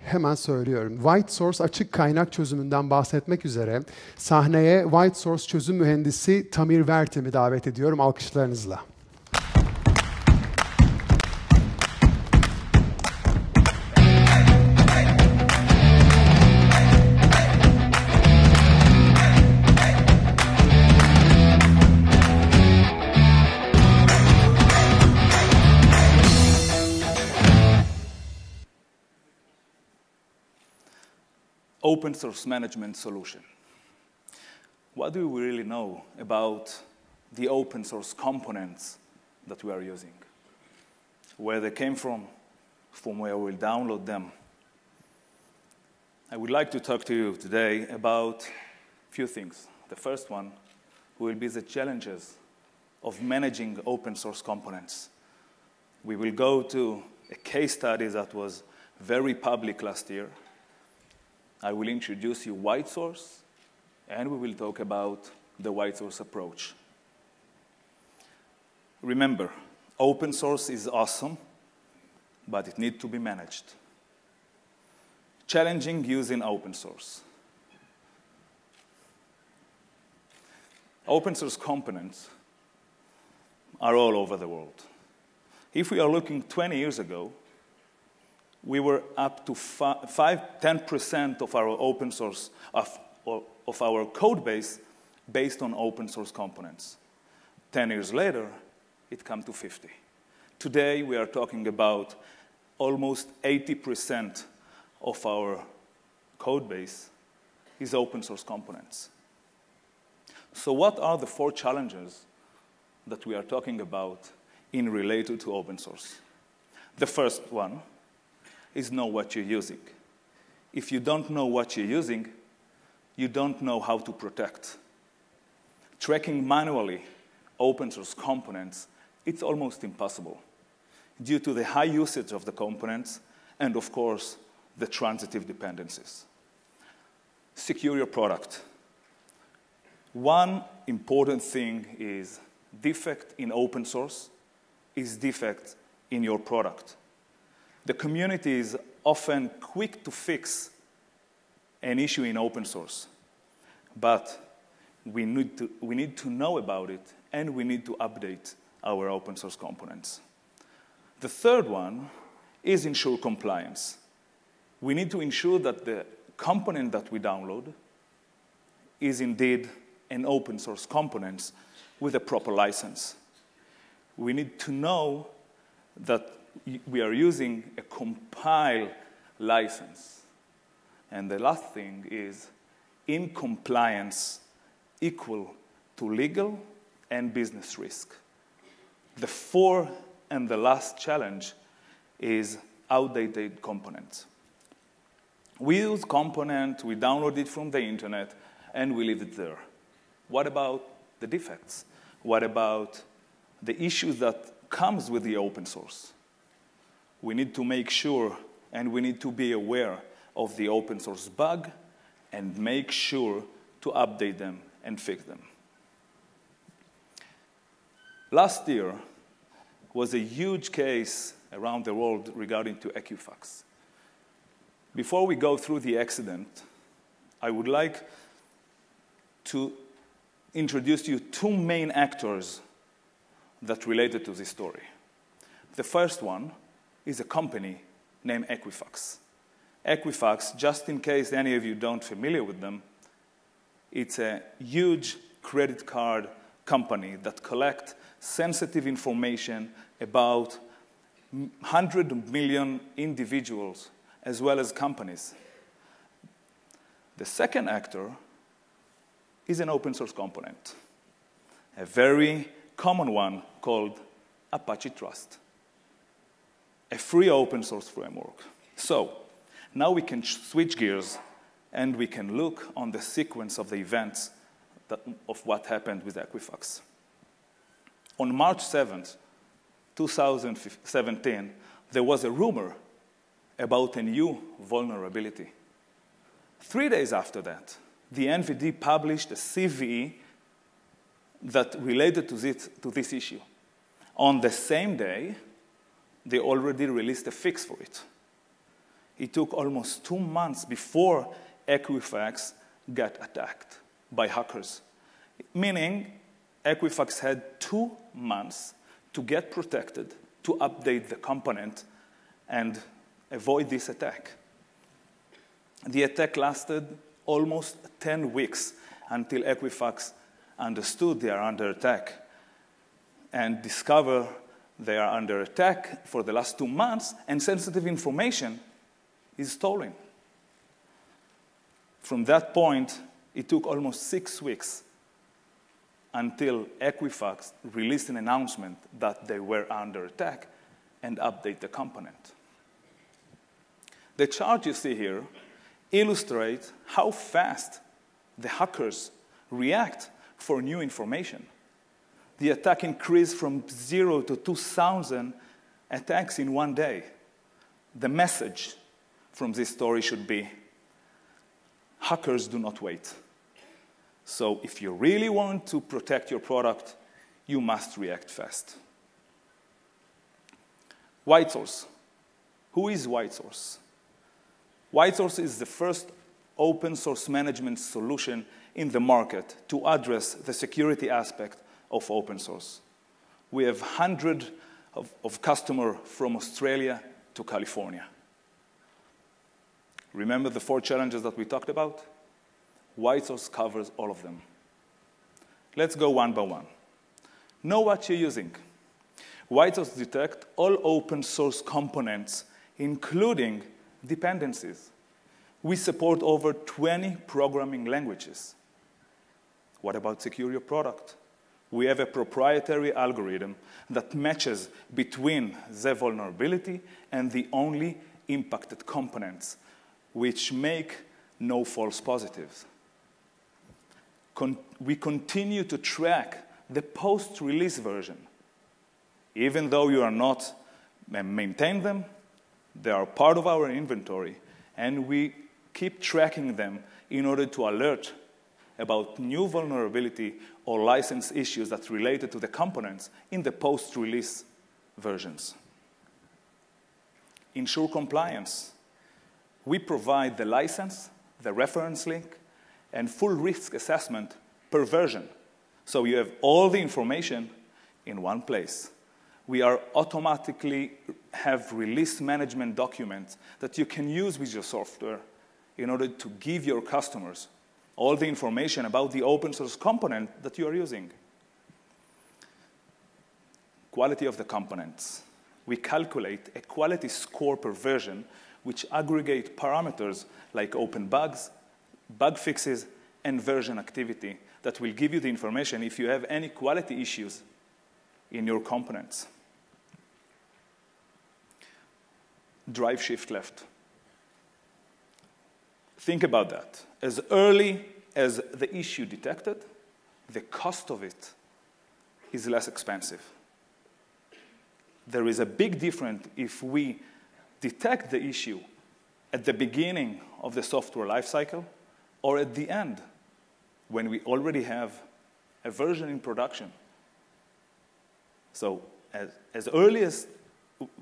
Hemen söylüyorum. Whitesource açık kaynak çözümünden bahsetmek üzere sahneye Whitesource çözüm mühendisi Tamir Vertem'i davet ediyorum alkışlarınızla. Open source management solution. What do we really know about the open source components that we are using? Where they came from where we'll download them. I would like to talk to you today about a few things. The first one will be the challenges of managing open source components. We will go to a case study that was very public last year. I will introduce you Whitesource, and we will talk about the Whitesource approach. Remember, open source is awesome, but it needs to be managed. Challenging using open source. Open source components are all over the world. If we are looking 20 years ago, we were up to 10% of our open source, of our code base based on open source components. 10 years later, it came to 50. Today, we are talking about almost 80% of our code base is open source components. So what are the 4 challenges that we are talking about in related to open source? The first one is know what you're using. If you don't know what you're using, you don't know how to protect. Tracking manually open source components, it's almost impossible due to the high usage of the components and, of course, the transitive dependencies. Secure your product. One important thing is defect in open source is defect in your product. The community is often quick to fix an issue in open source, but we need to know about it, and we need to update our open source components. The third one is ensure compliance. We need to ensure that the component that we download is indeed an open source component with a proper license. We need to know that we are using a compile license. And the last thing is in compliance equal to legal and business risk. The 4th and the last challenge is outdated components. We use component, we download it from the internet, and we leave it there. What about the defects? What about the issues that comes with the open source? We need to make sure, and we need to be aware of the open source bug and make sure to update them and fix them. Last year was a huge case around the world regarding to Equifax. Before we go through the accident, I would like to introduce you 2 main actors that related to this story. The first one is a company named Equifax. Equifax, just in case any of you don't familiar with them, it's a huge credit card company that collects sensitive information about 100 million individuals as well as companies. The second actor is an open source component, a very common one called Apache Trust, a free open source framework. So now we can switch gears and we can look on the sequence of the events of what happened with Equifax. On March 7th, 2017, there was a rumor about a new vulnerability. 3 days after that, the NVD published a CVE that related to this issue. On the same day, they already released a fix for it. it took almost 2 months before Equifax got attacked by hackers, meaning Equifax had 2 months to get protected, to update the component, and avoid this attack. The attack lasted almost 10 weeks until Equifax understood they are under attack and discovered they are under attack for the last 2 months, and sensitive information is stolen. From that point, it took almost 6 weeks until Equifax released an announcement that they were under attack and update the component. The chart you see here illustrates how fast the hackers react for new information. The attack increased from 0 to 2,000 attacks in 1 day. The message from this story should be, hackers do not wait. So if you really want to protect your product, you must react fast. Whitesource. Who is Whitesource? Whitesource is the first open source management solution in the market to address the security aspect of open source. We have hundreds of customers from Australia to California. Remember the 4 challenges that we talked about? Whitesource covers all of them. Let's go one by one. Know what you're using. Whitesource detects all open source components, including dependencies. We support over 20 programming languages. What about secure your product? We have a proprietary algorithm that matches between the vulnerability and the only impacted components, which make no false positives. We continue to track the post-release version. Even though you are not maintain them, they are part of our inventory, and we keep tracking them in order to alert about new vulnerability or license issues that related to the components in the post-release versions. Ensure compliance. We provide the license, the reference link, and full risk assessment per version. So you have all the information in one place. We are automatically have release management documents that you can use with your software in order to give your customers all the information about the open source component that you are using. Quality of the components. We calculate a quality score per version, which aggregate parameters like open bugs, bug fixes, and version activity that will give you the information if you have any quality issues in your components. Drive shift left. Think about that. As early as the issue detected, the cost of it is less expensive. There is a big difference if we detect the issue at the beginning of the software lifecycle or at the end when we already have a version in production. So as early as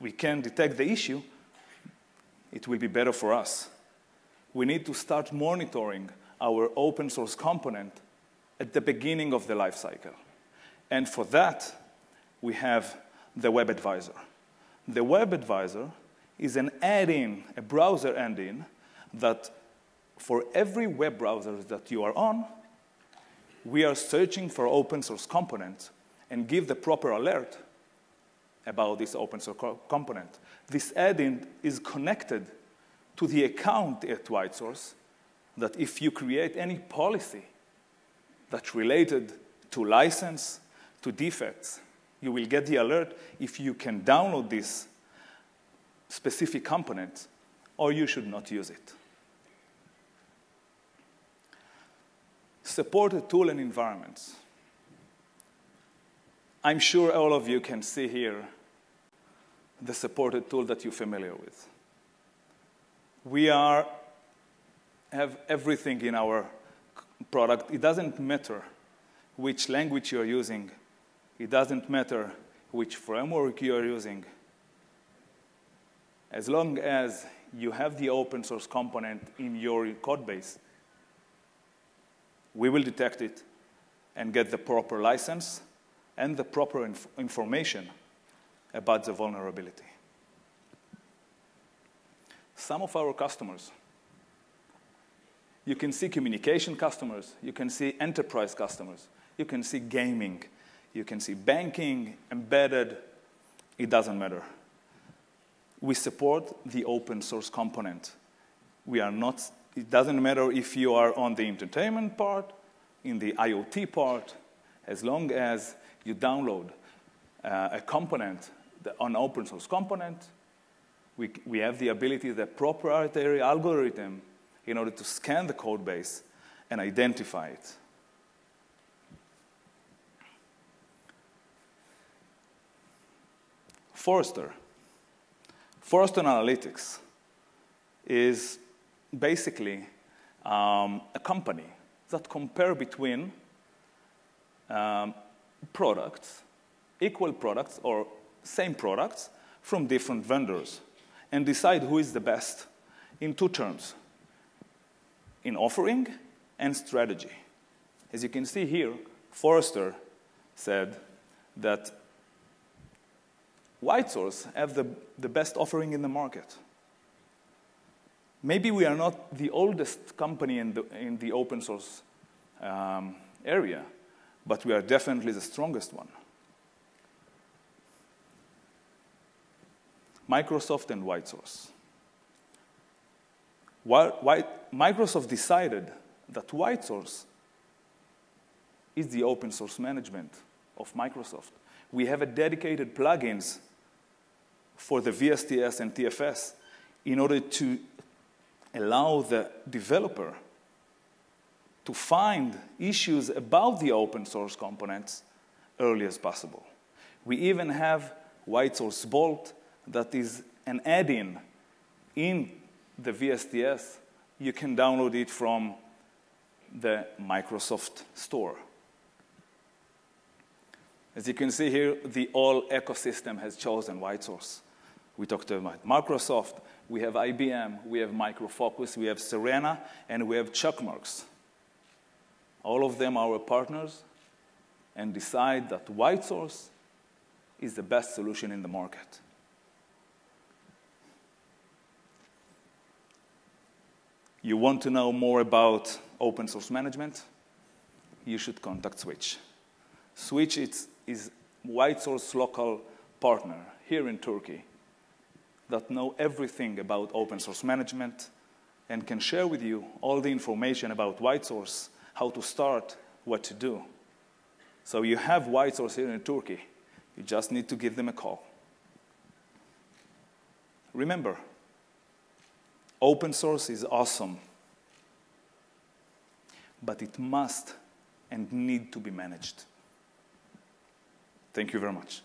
we can detect the issue, it will be better for us. We need to start monitoring our open source component at the beginning of the lifecycle. And for that, we have the Web Advisor. The Web Advisor is an add-in, a browser add-in, that for every web browser that you are on, we are searching for open source components and give the proper alert about this open source component. This add-in is connected to the account at Whitesource, that if you create any policy that's related to license, to defects, you will get the alert if you can download this specific component, or you should not use it. Supported tool and environments. I'm sure all of you can see here the supported tool that you're familiar with. We have everything in our product. It doesn't matter which language you're using. It doesn't matter which framework you're using. as long as you have the open source component in your code base, we will detect it and get the proper license and the proper information about the vulnerability. Some of our customers, you can see communication customers, you can see enterprise customers, you can see gaming, you can see banking, embedded, it doesn't matter. We support the open source component. We are not, it doesn't matter if you are on the entertainment part, in the IoT part, as long as you download a component, an open source component, we have the ability, the proprietary algorithm, in order to scan the code base and identify it. Forrester Analytics is basically a company that compare between products, equal products or same products from different vendors, and decide who is the best in two terms, in offering and strategy. As you can see here, Forrester said that Whitesource have the best offering in the market. Maybe we are not the oldest company in the open source area, but we are definitely the strongest one. Microsoft and Whitesource. Microsoft decided that Whitesource is the open source management of Microsoft. We have a dedicated plugins for the VSTS and TFS in order to allow the developer to find issues about the open source components early as possible. We even have Whitesource Bolt that is an add-in in the VSTS. You can download it from the Microsoft Store. As you can see here, the whole ecosystem has chosen Whitesource. We talked about Microsoft, we have IBM, we have Micro Focus, we have Serena, and we have Checkmarks. All of them are our partners and decide that Whitesource is the best solution in the market. You want to know more about open source management? You should contact Switch. Switch is Whitesource local partner here in Turkey that know everything about open source management and can share with you all the information about Whitesource, how to start, what to do. So you have Whitesource here in Turkey. You just need to give them a call. Remember, open source is awesome, but it must and need to be managed. Thank you very much.